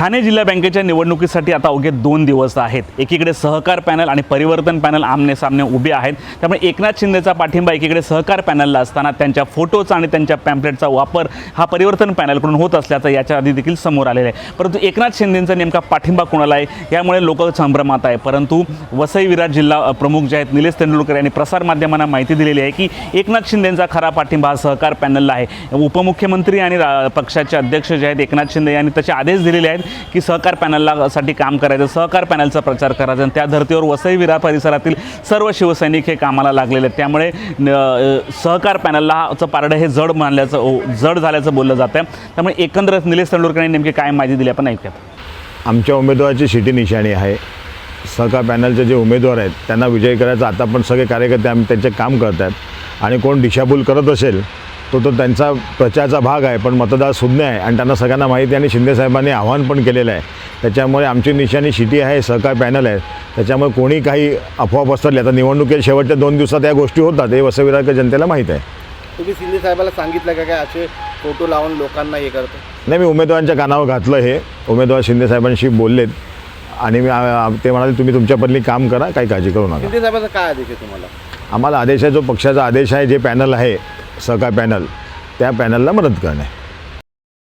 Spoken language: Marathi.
ठाणे जिल्हा बँकेच्या निवडणुकीसाठी आता अवघे 2 दिवस आहेत। एकीकडे सहकार पॅनल आणि परिवर्तन पॅनल आमने सामने उभे आहेत। त्यामुळे एकनाथ शिंदेचा पाठिंबा एकीकडे सहकार पॅनलला असताना त्यांच्या फोटोचा आणि त्यांच्या पॅम्पलेटचा वापर हा परिवर्तन पॅनलकडून होत असल्याचं याच्या आधी देखील समोर आलेलं आहे। परंतु एकनाथ शिंदेंचा नेमका पाठिंबा कोणाला आहे यामुळे लोक संभ्रमात आहे। परंतु वसई विरार जिल्हा प्रमुख जे आहेत निलेश तेंडुलकर यांनी प्रसार माध्यमांना माहिती दिलेली आहे की एकनाथ शिंदेंचा खरा पाठिंबा हा सहकार पॅनलला आहे। उपमुख्यमंत्री आणि पक्षाचे अध्यक्ष जे आहेत एकनाथ शिंदे यांनी तसे आदेश दिलेले आहेत की सहकार पॅनलला साठी काम करायचं, सहकार पॅनलचा प्रचार करायचा आणि त्या धर्तीवर वसई विरार परिसरातील सर्व शिवसैनिक हे कामाला लागलेले आहेत। त्यामुळे सहकार पॅनललाचं पारडं हे जड झाल्याचं बोललं जातं आहे। त्यामुळे एकंदरीत निलेश तेंडुलकर यांनी नेमकी काय माहिती दिली आपण ऐकूयात। आमच्या उमेदवाराची शिटी निशाणी आहे। सहकार पॅनलचे जे उमेदवार आहेत त्यांना विजयी करायचं आता पण सगळे कार्यकर्ते आम्ही त्यांचे काम करत आहेत आणि कोण दिशाभूल करत असेल तो त्यांचा प्रचाराचा भाग आहे, पण मतदार शून्य आहे आणि त्यांना सगळ्यांना माहिती आहे आणि शिंदेसाहेबांनी आव्हान पण केलेलं आहे। त्याच्यामुळे आमची निशाणी शिटी आहे, सहकार पॅनल आहे। त्याच्यामुळे कोणी काही अफवा पसरली आता निवडणुकीच्या शेवटच्या 2 दिवसात या गोष्टी होतात हे वसई विरारकर जनतेला माहीत आहे। तुम्ही शिंदेसाहेबाला सांगितलं का काय असे फोटो लावून लोकांना हे करतो? नाही, मी उमेदवारांच्या कानावर घातलं, हे उमेदवार शिंदेसाहेबांशी बोललेत आणि ते म्हणाले तुम्ही तुमच्या पद्धतीने काम करा, काही काळजी करू नका। शिंदेसाहेबाचा काय आदेश आहे तुम्हाला? आम्हाला आदेश आहे, जो पक्षाचा आदेश आहे, जे पॅनल आहे सहकार पॅनल त्या पॅनलला मदत करणे।